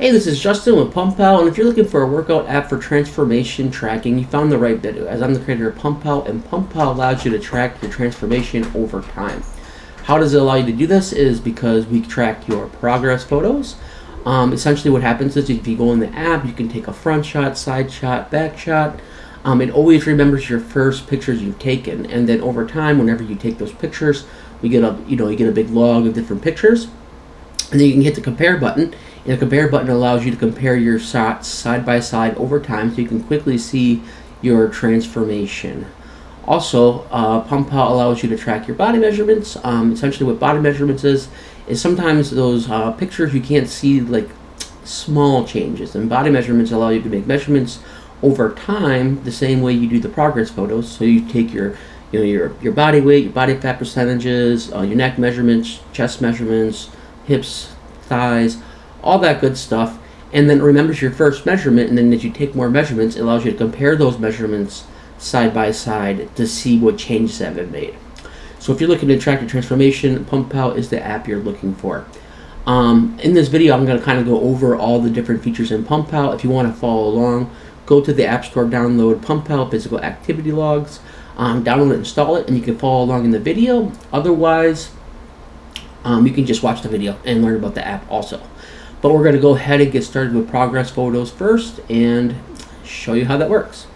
Hey, this is Justin with PumpPal, and if you're looking for a workout app for transformation tracking, you found the right video, as I'm the creator of PumpPal, and PumpPal allows you to track your transformation over time. How does it allow you to do this? Is because we track your progress photos. Essentially what happens is if you go in the app, you can take a front shot, side shot, back shot. It always remembers your first pictures you've taken, and then over time, whenever you take those pictures, you get a big log of different pictures, and then you can hit the compare button. And the compare button allows you to compare your shots side by side over time, so you can quickly see your transformation. Also, PumpPal allows you to track your body measurements. Essentially, what body measurements is sometimes those pictures you can't see like small changes, and body measurements allow you to make measurements over time the same way you do the progress photos. So you take your body weight, your body fat percentages, your neck measurements, chest measurements, hips, thighs, all that good stuff, and then it remembers your first measurement, and then as you take more measurements, it allows you to compare those measurements side by side to see what changes have been made. So if you're looking to track your transformation, PumpPal is the app you're looking for. In this video, I'm going to kind of go over all the different features in PumpPal. If you want to follow along, go to the App Store, download PumpPal Physical Activity Logs, download it, install it, and you can follow along in the video. Otherwise, you can just watch the video and learn about the app also. But we're going to go ahead and get started with progress photos first and show you how that works.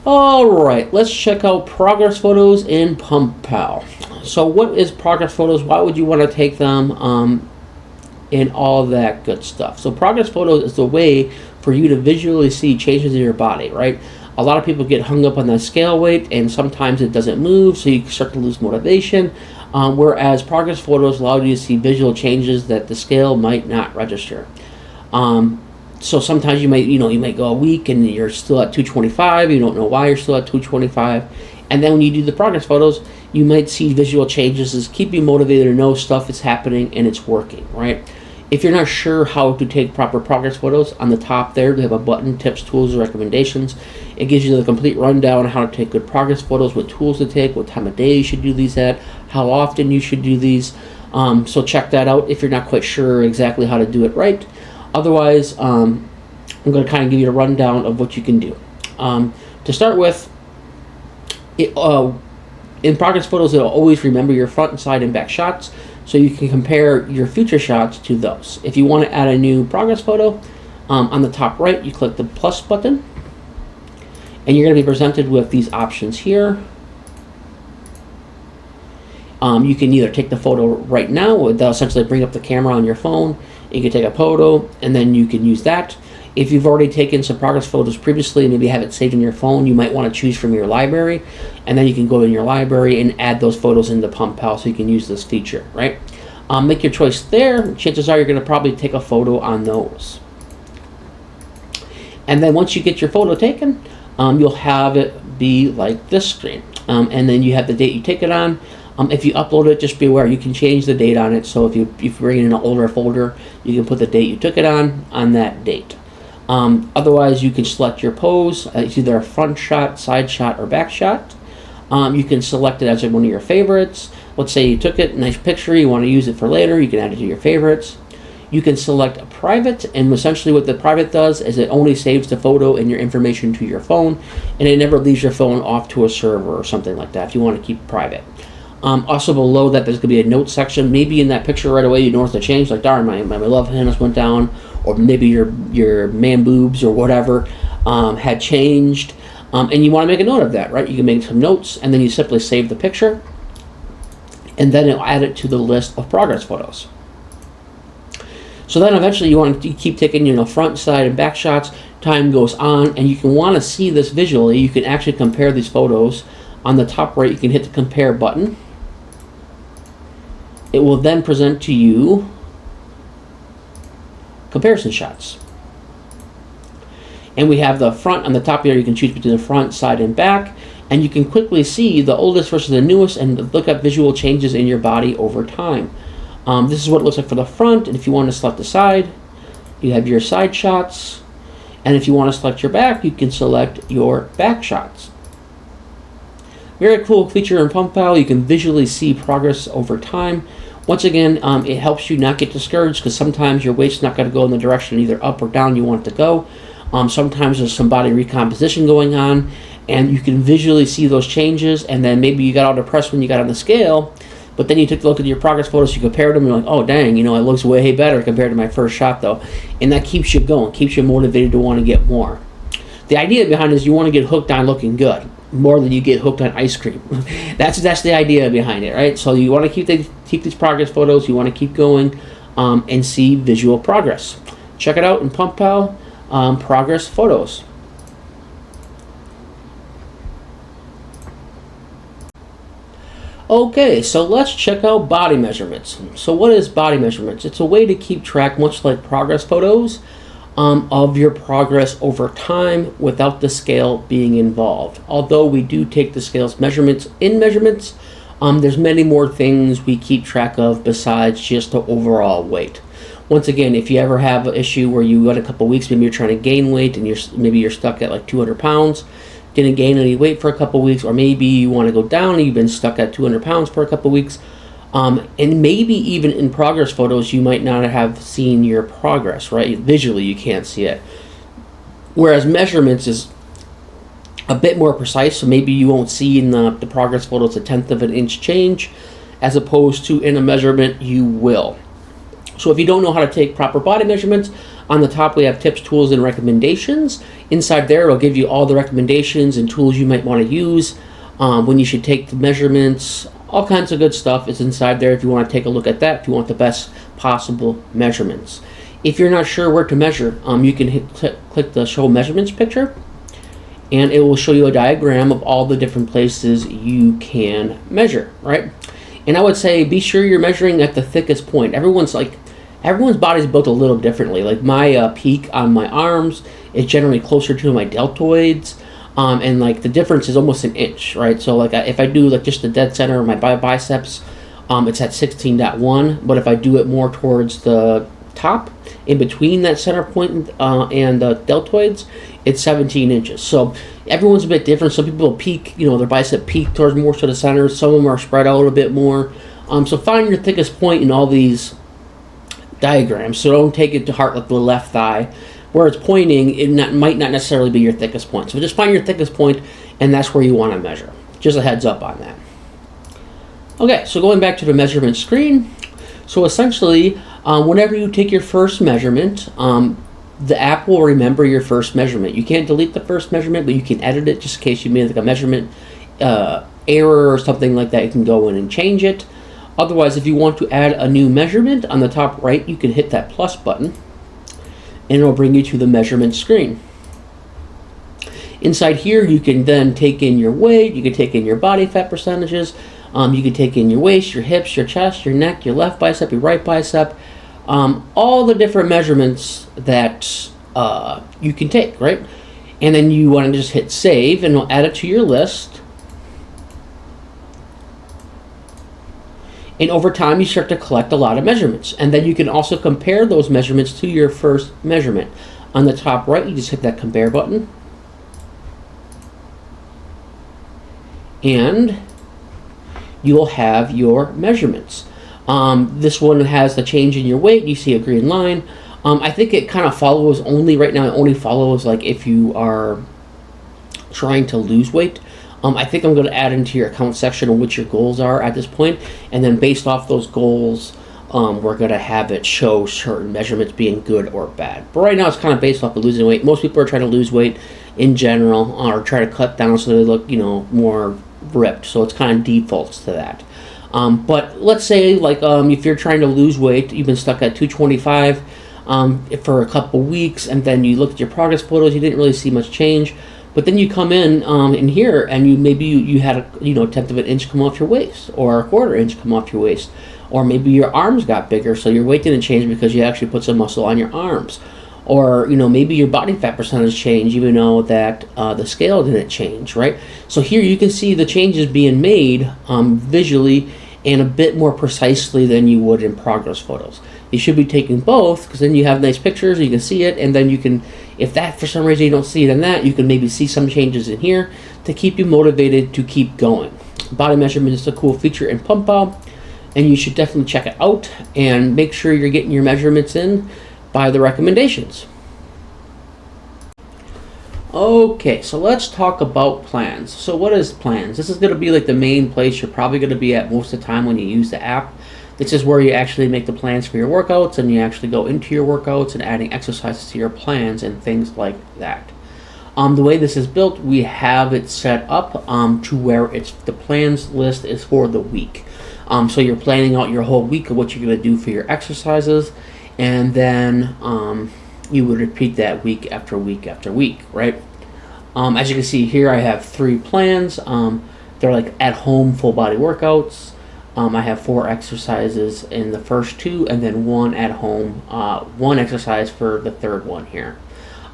Alright, let's check out progress photos in PumpPal. So what is progress photos? Why would you want to take them? And all that good stuff. So progress photos is the way for you to visually see changes in your body, right? A lot of people get hung up on that scale weight, and sometimes it doesn't move, so you start to lose motivation. Whereas progress photos allow you to see visual changes that the scale might not register. So sometimes you might go a week and you're still at 225. You don't know why you're still at 225. And then when you do the progress photos, you might see visual changes as keep you motivated to know stuff is happening and it's working, right? If you're not sure how to take proper progress photos, on the top there, they have a button, tips, tools, or recommendations. It gives you the complete rundown on how to take good progress photos, what tools to take, what time of day you should do these at, how often you should do these. So check that out if you're not quite sure exactly how to do it right. Otherwise, I'm going to kind of give you a rundown of what you can do. To start with, in progress photos, it'll always remember your front, side, and back shots, so you can compare your future shots to those. If you want to add a new progress photo, on the top right, you click the plus button, and you're going to be presented with these options here. You can either take the photo right now, they'll essentially bring up the camera on your phone. You can take a photo, and then you can use that. If you've already taken some progress photos previously, maybe have it saved in your phone, you might want to choose from your library, and then you can go in your library and add those photos into PumpPal so you can use this feature, right? Make your choice there. Chances are you're going to probably take a photo on those. And then once you get your photo taken, you'll have it be like this screen. And then you have the date you take it on. If you upload it, just be aware you can change the date on it. So if you bring in an older folder, you can put the date you took it on that date. Otherwise, you can select your pose. It's either a front shot, side shot, or back shot. You can select it as one of your favorites. Let's say you took it, nice picture, you want to use it for later, you can add it to your favorites. You can select a private, and essentially what the private does is it only saves the photo and your information to your phone, and it never leaves your phone off to a server or something like that if you want to keep it private. Also below that, there's going to be a note section. Maybe in that picture right away you notice the change, like darn, my love handles went down, or maybe your man boobs or whatever had changed, and you want to make a note of that, right? You can make some notes, and then you simply save the picture, and then it'll add it to the list of progress photos. So then eventually you want to keep taking front, side, and back shots. Time goes on, and you can want to see this visually. You can actually compare these photos. On the top right, you can hit the compare button. It will then present to you comparison shots. And we have the front on the top here. You can choose between the front, side, and back. And you can quickly see the oldest versus the newest and look up visual changes in your body over time. This is what it looks like for the front. And if you want to select the side, you have your side shots. And if you want to select your back, you can select your back shots. Very cool feature in PumpPal. You can visually see progress over time. Once again, it helps you not get discouraged because sometimes your weight's not going to go in the direction either up or down you want it to go. Sometimes there's some body recomposition going on, and you can visually see those changes, and then maybe you got all depressed when you got on the scale, but then you took a look at your progress photos, you compared them, and you're like, oh dang, it looks way better compared to my first shot though. And that keeps you going, keeps you motivated to want to get more. The idea behind it is you want to get hooked on looking good more than you get hooked on ice cream. That's the idea behind it, right? So you want to keep these progress photos, you want to keep going and see visual progress. Check it out in PumpPal progress photos. Okay, so let's check out body measurements. So what is body measurements? It's a way to keep track, much like progress photos, of your progress over time without the scale being involved. Although we do take the scale's measurements, there's many more things we keep track of besides just the overall weight. Once again, if you ever have an issue where you got a couple weeks, maybe you're trying to gain weight and you're stuck at like 200 pounds, didn't gain any weight for a couple weeks, or maybe you want to go down and you've been stuck at 200 pounds for a couple weeks, and maybe even in progress photos you might not have seen your progress, right? Visually you can't see it. Whereas measurements is a bit more precise, so maybe you won't see in the progress photos a 1/10 of an inch change, as opposed to in a measurement you will. So if you don't know how to take proper body measurements, on the top we have tips, tools, and recommendations. Inside there it'll give you all the recommendations and tools you might want to use, when you should take the measurements, all kinds of good stuff is inside there if you want to take a look at that, if you want the best possible measurements. If you're not sure where to measure, you can click the show measurements picture, and it will show you a diagram of all the different places you can measure, right? And I would say be sure you're measuring at the thickest point. Everyone's body's built a little differently. Like my peak on my arms is generally closer to my deltoids, and like the difference is almost an inch, right? So like if I do like just the dead center of my biceps, it's at 16.1, but if I do it more towards the top, in between that center point and the deltoids, it's 17 inches. So everyone's a bit different. Some people peak, their bicep peak towards more to the center. Some of them are spread out a bit more. So find your thickest point in all these diagrams. So don't take it to heart like the left thigh. Where it's pointing, might not necessarily be your thickest point. So just find your thickest point, and that's where you want to measure. Just a heads up on that. Okay, so going back to the measurement screen. So essentially, whenever you take your first measurement, the app will remember your first measurement. You can't delete the first measurement, but you can edit it just in case you made like a measurement error or something like that. You can go in and change it. Otherwise, if you want to add a new measurement, on the top right, you can hit that plus button, and it'll bring you to the measurement screen. Inside here, you can then take in your weight, you can take in your body fat percentages, you can take in your waist, your hips, your chest, your neck, your left bicep, your right bicep, all the different measurements that you can take, right? And then you want to just hit save, and it'll add it to your list. And over time, you start to collect a lot of measurements. And then you can also compare those measurements to your first measurement. On the top right, you just hit that compare button. And you'll have your measurements. This one has the change in your weight. You see a green line. I think it kind of follows only, right now, it only follows like if you are trying to lose weight. I think I'm going to add into your account section on what your goals are at this point, and then based off those goals, we're going to have it show certain measurements being good or bad. But right now it's kind of based off of losing weight. Most people are trying to lose weight in general, or try to cut down so they look, more ripped. So it's kind of defaults to that. But let's say like if you're trying to lose weight, you've been stuck at 225 for a couple weeks, and then you look at your progress photos, you didn't really see much change. But then you come in here, and you had a 1/10 of an inch come off your waist, or a 1/4 inch come off your waist, or maybe your arms got bigger, so your weight didn't change because you actually put some muscle on your arms, or maybe your body fat percentage changed even though that the scale didn't change, right? So here you can see the changes being made visually and a bit more precisely than you would in progress photos. You should be taking both, because then you have nice pictures, you can see it, and then you can, if that for some reason you don't see it in that, you can maybe see some changes in here to keep you motivated to keep going. Body measurement is a cool feature in PumpPal. and you should definitely check it out and make sure you're getting your measurements in by the recommendations. Okay, so let's talk about plans. So what is plans? This is going to be like the main place you're probably going to be at most of the time when you use the app. This is where you actually make the plans for your workouts, and you actually go into your workouts and adding exercises to your plans and things like that. The way this is built, we have it set up to where the plans list is for the week. So you're planning out your whole week of what you're going to do for your exercises, and then you would repeat that week after week after week, right? As you can see here, I have 3 plans. They're like at-home full-body workouts. I have 4 exercises in the first 2, and then 1 at-home, 1 exercise for the third one here.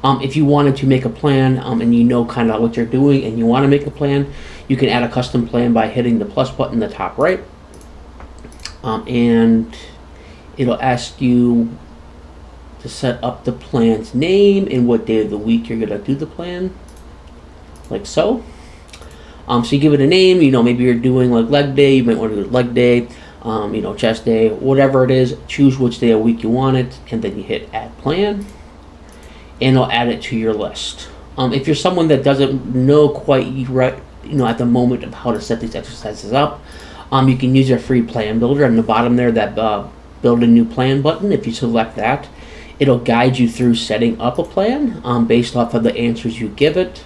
If you wanted to make a plan and you know kind of what you're doing and you want to make a plan, you can add a custom plan by hitting the plus button in the top right. And it'll ask you to set up the plan's name and what day of the week you're going to do the plan, like so. So you give it a name, maybe you're doing like leg day, you might want to do leg day, chest day, whatever it is, choose which day of the week you want it, and then you hit add plan, and it'll add it to your list. If you're someone that doesn't know quite right, at the moment of how to set these exercises up, you can use your free plan builder on the bottom there, that build a new plan button. If you select that, it'll guide you through setting up a plan based off of the answers you give it.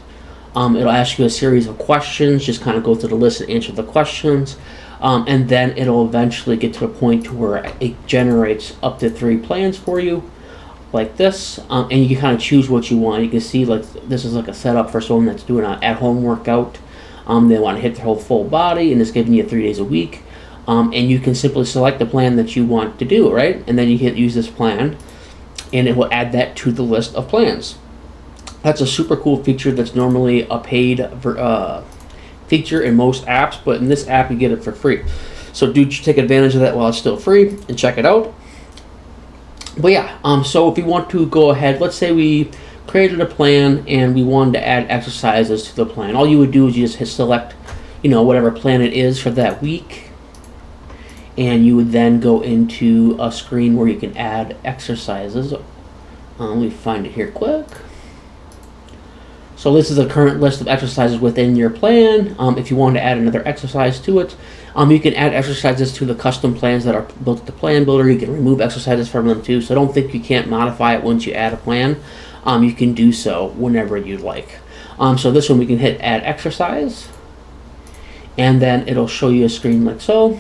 It'll ask you a series of questions, just kind of go through the list and answer the questions, and then it'll eventually get to the point to where it generates up to 3 plans for you, like this, and you can kind of choose what you want. You can see like this is like a setup for someone that's doing an at-home workout. They want to hit their whole full body, and it's giving you 3 days a week, and you can simply select the plan that you want to do, right? And then you hit use this plan, and it will add that to the list of plans. That's a super cool feature that's normally a paid feature in most apps, but in this app you get it for free. So do take advantage of that while it's still free and check it out. But yeah, so if you want to go ahead, let's say we created a plan and we wanted to add exercises to the plan. All you would do is you just hit select, whatever plan it is for that week, and you would then go into a screen where you can add exercises. Let me find it here quick. So this is the current list of exercises within your plan. If you want to add another exercise to it, you can add exercises to the custom plans that are built at the plan builder. You can remove exercises from them too. So don't think you can't modify it once you add a plan. You can do so whenever you'd like. So this one we can hit add exercise, and then it'll show you a screen like so,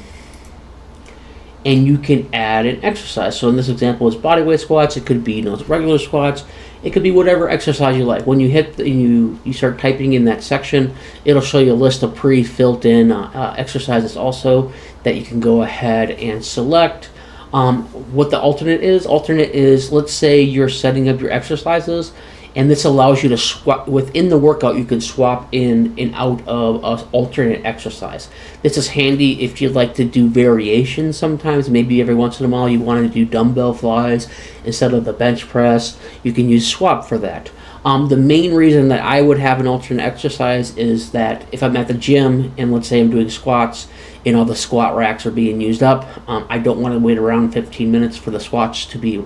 and you can add an exercise. So in this example is bodyweight squats. It could be regular squats. It could be whatever exercise you like. When you hit you start typing in that section, it'll show you a list of pre-filled in exercises also that you can go ahead and select. What the alternate is, let's say you're setting up your exercises, and this allows you to swap within the workout. You can swap in and out of an alternate exercise. This is handy if you'd like to do variations. Sometimes, maybe every once in a while, you want to do dumbbell flies instead of the bench press. You can use swap for that. The main reason that I would have an alternate exercise is that if I'm at the gym and let's say I'm doing squats, all the squat racks are being used up, I don't want to wait around 15 minutes for the squats to be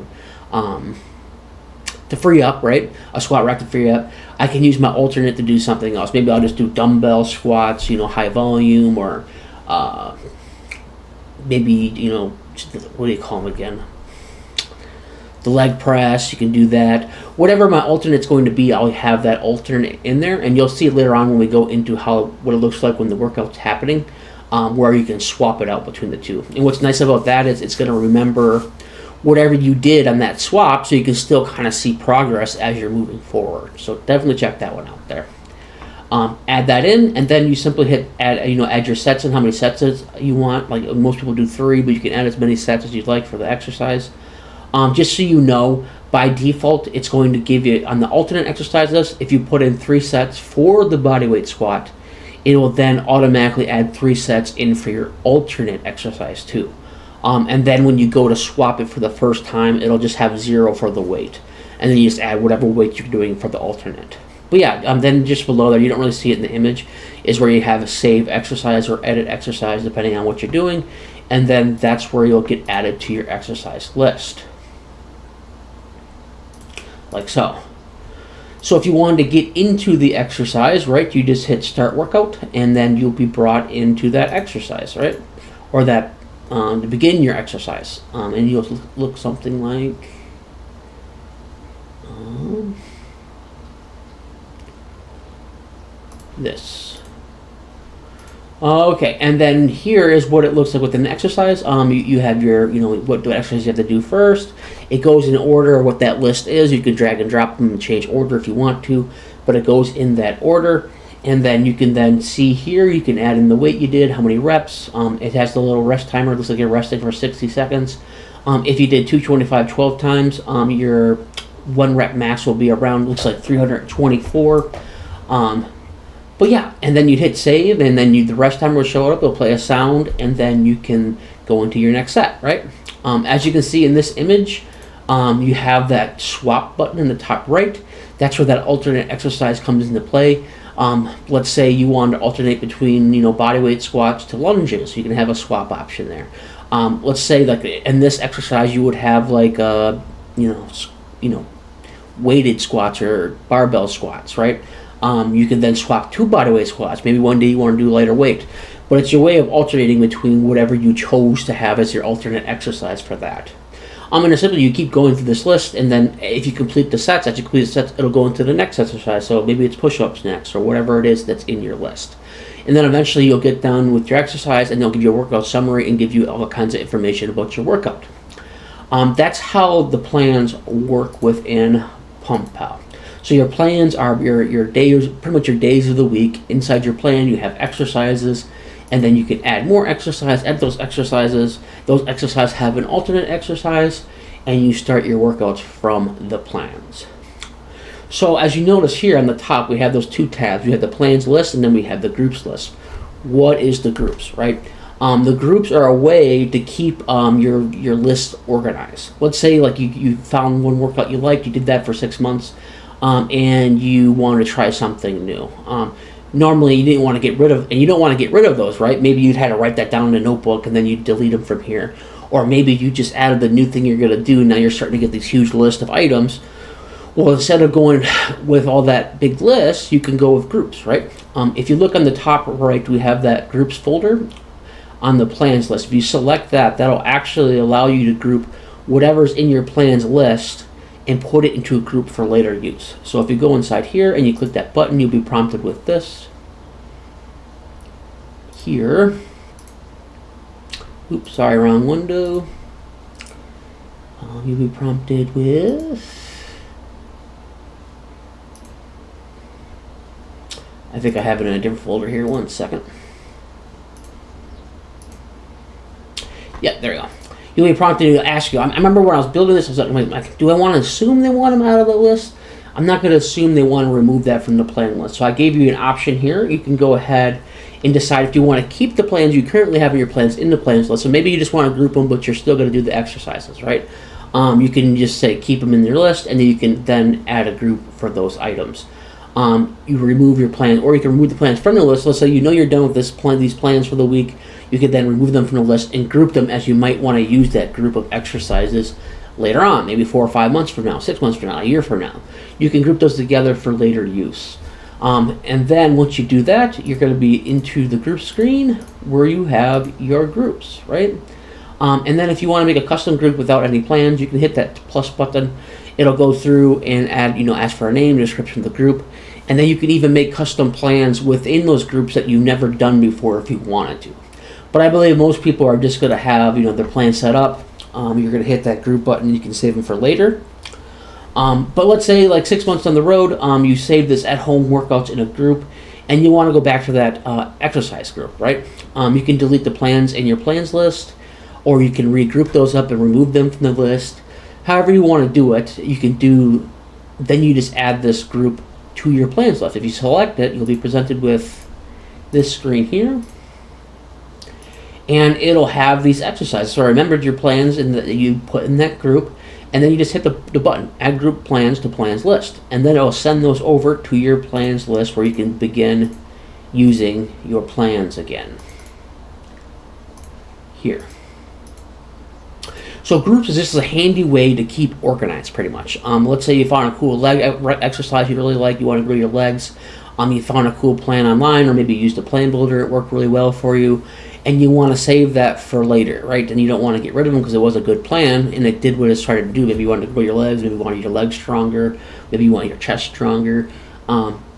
to free up, right? A squat rack to free up. I can use my alternate to do something else. Maybe I'll just do dumbbell squats, high volume, or maybe, what do you call them again? The leg press, you can do that. Whatever my alternate's going to be, I'll have that alternate in there, and you'll see later on when we go into what it looks like when the workout's happening, where you can swap it out between the two. And what's nice about that is it's going to remember whatever you did on that swap, so you can still kind of see progress as you're moving forward. So definitely check that one out there. Add that in, and then you simply hit add your sets and how many sets you want. Like most people do 3, but you can add as many sets as you'd like for the exercise. Just so you know, by default, it's going to give you, on the alternate exercises, if you put in 3 sets for the bodyweight squat, it will then automatically add 3 sets in for your alternate exercise too. And then when you go to swap it for the first time, it'll just have 0 for the weight. And then you just add whatever weight you're doing for the alternate. But yeah, then just below there, you don't really see it in the image, is where you have a save exercise or edit exercise, depending on what you're doing. and then that's where you'll get added to your exercise list, like so. So if you wanted to get into the exercise, right, you just hit start workout, and then you'll be brought into that exercise, right, or that to begin your exercise, and you'll look something like this. Okay, and then here is what it looks like within the exercise. You have your, what exercise you have to do first. It goes in order of what that list is. You can drag and drop them and change order if you want to, but it goes in that order. And then you can then see here, you can add in the weight you did, how many reps. It has the little rest timer. It looks like you're resting for 60 seconds. If you did 225 12 times, your 1 rep max will be around, looks like 324. But yeah, and then you'd hit save, and then the rest timer will show up. It'll play a sound, and then you can go into your next set, right? As you can see in this image, you have that swap button in the top right. That's where that alternate exercise comes into play. Let's say you want to alternate between bodyweight squats to lunges. You can have a swap option there. Let's say like in this exercise you would have like weighted squats or barbell squats, right? You can then swap to bodyweight squats. Maybe one day you want to do lighter weight, but it's your way of alternating between whatever you chose to have as your alternate exercise for that. And simply you keep going through this list, and then if you complete the sets, as you complete the sets, it'll go into the next exercise. So maybe it's push-ups next, or whatever it is that's in your list. And then eventually you'll get done with your exercise, and they'll give you a workout summary and give you all kinds of information about your workout. That's how the plans work within PumpPal. So your plans are your days, pretty much your days of the week. Inside your plan, you have exercises, and then you can add more exercise, add those exercises. Those exercises have an alternate exercise, and you start your workouts from the plans. So as you notice here on the top, we have those two tabs. We have the plans list, and then we have the groups list. What is the groups, right? The groups are a way to keep your list organized. Let's say like you found one workout you liked, you did that for 6 months, and you want to try something new. Normally you didn't want to get rid of, and you don't want to get rid of those, right? Maybe you'd had to write that down in a notebook and then you delete them from here. Or maybe you just added the new thing you're going to do, and now you're starting to get this huge list of items. Well, instead of going with all that big list, you can go with groups, right? If you look on the top right, we have that groups folder on the plans list. If you select that, that'll actually allow you to group whatever's in your plans list and put it into a group for later use. So if you go inside here and you click that button, you'll be prompted with this. Here. Oops, sorry, wrong window. You'll be prompted with... I think I have it in a different folder here. 1 second. Yeah, there we go. You'll be prompted to ask you. I remember when I was building this, I was like, do I want to assume they want them out of the list? I'm not going to assume they want to remove that from the plan list. So I gave you an option here. You can go ahead and decide if you want to keep the plans you currently have in your plans in the plans list. So maybe you just want to group them, but you're still going to do the exercises, right? You can just say keep them in your list, and then you can then add a group for those items. You remove your plan, or you can remove the plans from the list. Let's say you know you're done with these plans for the week. You could then remove them from the list and group them as you might want to use that group of exercises later on, maybe 4 or 5 months from now, 6 months from now, a year from now. You can group those together for later use. And then once you do that, you're going to be into the group screen where you have your groups, right? And then if you want to make a custom group without any plans, you can hit that plus button. It'll go through and add, ask for a name, description of the group. And then you can even make custom plans within those groups that you've never done before if you wanted to. But I believe most people are just going to have, their plan set up. You're going to hit that group button. You can save them for later. But let's say like 6 months down the road, you save this at-home workouts in a group, and you want to go back to that exercise group, right? You can delete the plans in your plans list, or you can regroup those up and remove them from the list. However you want to do it, you can do. Then you just add this group to your plans list. If you select it, you'll be presented with this screen here. And it'll have these exercises. So I remembered your plans that you put in that group, and then you just hit the button, add group plans to plans list. And then it'll send those over to your plans list where you can begin using your plans again. Here. So groups is just a handy way to keep organized, pretty much. Let's say you found a cool leg exercise you really like, you want to grow your legs. You found a cool plan online, or maybe you used a plan builder, it worked really well for you, and you want to save that for later, right? And you don't want to get rid of them because it was a good plan, and it did what it's trying to do. Maybe you wanted to grow your legs, maybe you wanted your legs stronger, maybe you want your chest stronger.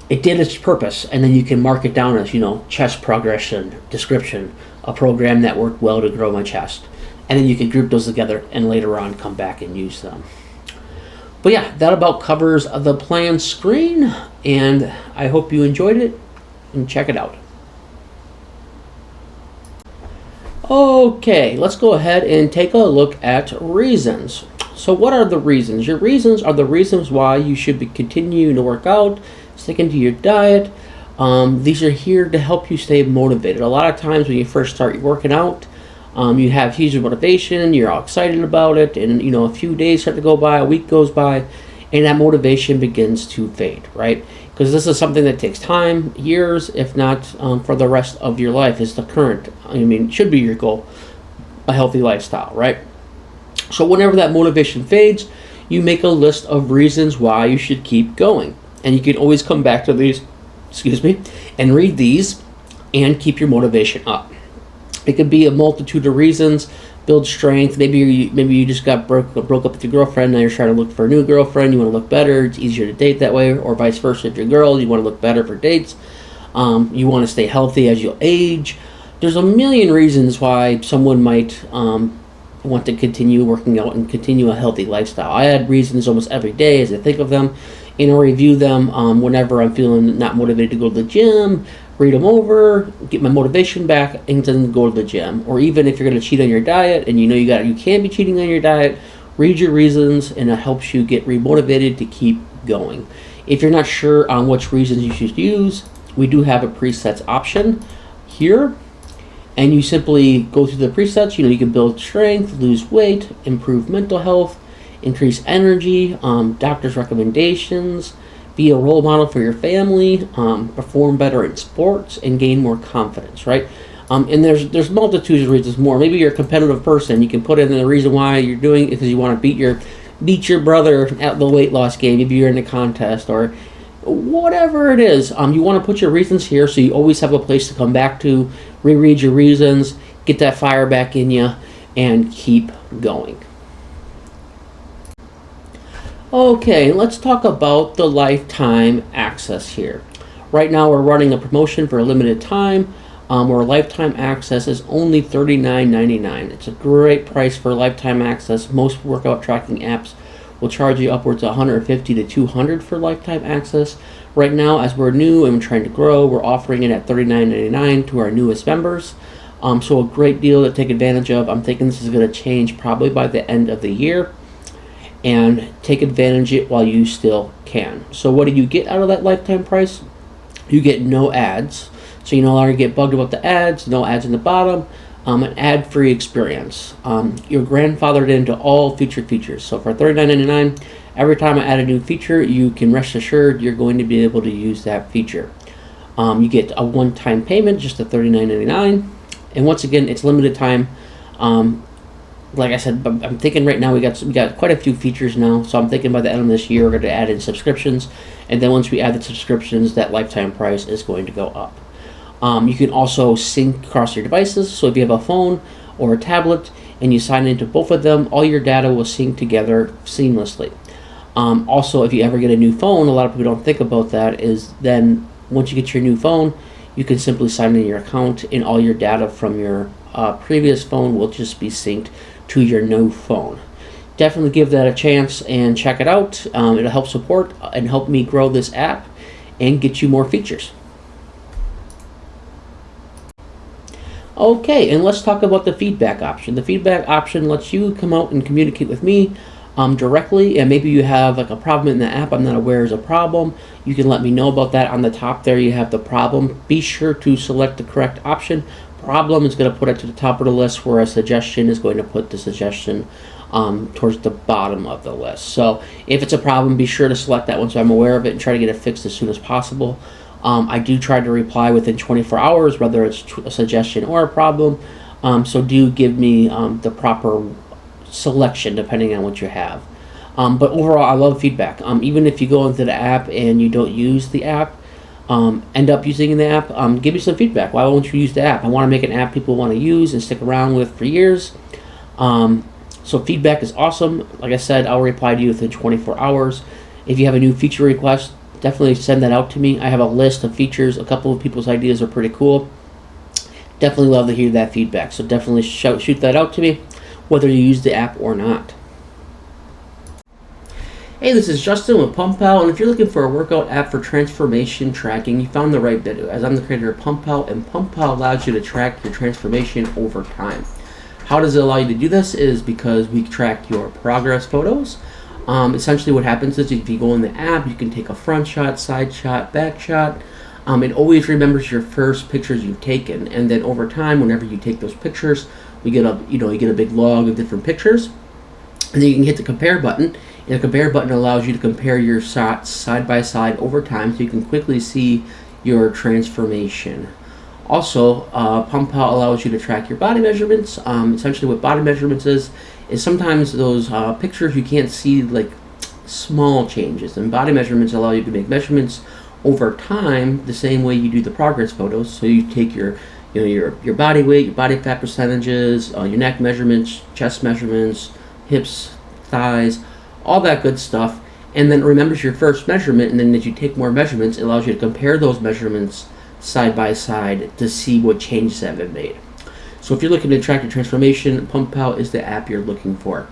It did its purpose, and then you can mark it down as, chest progression, description, a program that worked well to grow my chest. And then you can group those together and later on come back and use them. But yeah, that about covers the plan screen, and I hope you enjoyed it, and check it out. Okay, let's go ahead and take a look at reasons. So what are the reasons? Your reasons are the reasons why you should be continuing to work out, sticking to your diet. These are here to help you stay motivated. A lot of times when you first start working out, you have huge motivation, you're all excited about it, and a few days start to go by, a week goes by, and that motivation begins to fade, right? Because this is something that takes time, years, if not for the rest of your life, is the current, should be your goal, a healthy lifestyle, right? So whenever that motivation fades, you make a list of reasons why you should keep going. And you can always come back to these, and read these and keep your motivation up. It could be a multitude of reasons. Build strength. Maybe you just got broke up with your girlfriend. Now you're trying to look for a new girlfriend. You want to look better. It's easier to date that way, or vice versa. If you're a girl, you want to look better for dates. You want to stay healthy as you age. There's a million reasons why someone might want to continue working out and continue a healthy lifestyle. I add reasons almost every day as I think of them, and I review them whenever I'm feeling not motivated to go to the gym. Read them over, get my motivation back, and then go to the gym. Or even if you're going to cheat on your diet, and you can't be cheating on your diet, read your reasons, and it helps you get remotivated to keep going. If you're not sure on which reasons you should use, we do have a presets option here, and you simply go through the presets. You can build strength, lose weight, improve mental health, increase energy, doctor's recommendations, be a role model for your family, perform better in sports, and gain more confidence, right? And there's multitudes of reasons more. Maybe you're a competitive person. You can put in the reason why you're doing it because you want to beat your brother at the weight loss game. Maybe you're in a contest or whatever it is. You want to put your reasons here so you always have a place to come back to, reread your reasons, get that fire back in you, and keep going. Okay, let's talk about the lifetime access here. Right now we're running a promotion for a limited time where lifetime access is only $39.99. It's a great price for lifetime access. Most workout tracking apps will charge you upwards of $150 to $200 for lifetime access. Right now, as we're new and trying to grow, we're offering it at $39.99 to our newest members. So a great deal to take advantage of. I'm thinking this is going to change probably by the end of the year. And take advantage of it while you still can. So what do you get out of that lifetime price? You get no ads. So you no longer get bugged about the ads, no ads in the bottom, an ad-free experience. You're grandfathered into all future features. So for $39.99, every time I add a new feature, you can rest assured you're going to be able to use that feature. You get a one-time payment, just at $39.99. And once again, it's limited time. Like I said, I'm thinking right now we got quite a few features now, so I'm thinking by the end of this year we're going to add in subscriptions, and then once we add the subscriptions, that lifetime price is going to go up. You can also sync across your devices, so if you have a phone or a tablet and you sign into both of them, all your data will sync together seamlessly. Also, if you ever get a new phone, a lot of people don't think about that, is then once you get your new phone, you can simply sign in your account and all your data from your previous phone will just be synced to your new phone. Definitely give that a chance and check it out. It'll help support and help me grow this app and get you more features. Okay, and let's talk about the feedback option. The feedback option lets you come out and communicate with me directly, and maybe you have like a problem in the app I'm not aware is a problem. You can let me know about that. On the top there you have the problem. Be sure to select the correct option. Problem is going to put it to the top of the list, where a suggestion is going to put the suggestion towards the bottom of the list. So if it's a problem, be sure to select that one so I'm aware of it and try to get it fixed as soon as possible. I do try to reply within 24 hours, whether it's a suggestion or a problem. So do give me the proper selection depending on what you have. But overall, I love feedback. Even if you go into the app and you don't use the app, end up using the app, give me some feedback. Why won't you use the app? I want to make an app people want to use and stick around with for years. So feedback is awesome. Like I said, I'll reply to you within 24 hours. If you have a new feature request, definitely send that out to me. I have a list of features. A couple of people's ideas are pretty cool. Definitely love to hear that feedback. So definitely shoot that out to me, whether you use the app or not. Hey, this is Justin with PumpPal, and if you're looking for a workout app for transformation tracking, you found the right video, as I'm the creator of PumpPal, and PumpPal allows you to track your transformation over time. How does it allow you to do this is because we track your progress photos. Essentially what happens is if you go in the app, you can take a front shot, side shot, back shot. It always remembers your first pictures you've taken, and then over time, whenever you take those pictures, you get a big log of different pictures, and then you can hit the compare button. And the compare button allows you to compare your shots side by side over time, so you can quickly see your transformation. Also, PumpPal allows you to track your body measurements. Essentially, what body measurements is sometimes those pictures you can't see like small changes, and body measurements allow you to make measurements over time the same way you do the progress photos. So you take your body weight, your body fat percentages, your neck measurements, chest measurements, hips, thighs, all that good stuff, and then it remembers your first measurement, and then as you take more measurements, it allows you to compare those measurements side by side to see what changes have been made. So if you're looking to track your transformation, PumpPal is the app you're looking for.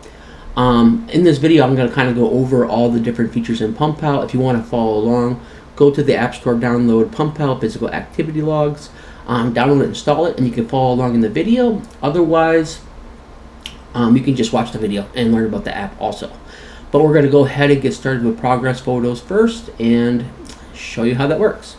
In this video, I'm going to kind of go over all the different features in PumpPal. If you want to follow along, go to the App Store, download PumpPal Physical Activity Logs, download it, install it, and you can follow along in the video. Otherwise, you can just watch the video and learn about the app also. But we're going to go ahead and get started with progress photos first and show you how that works.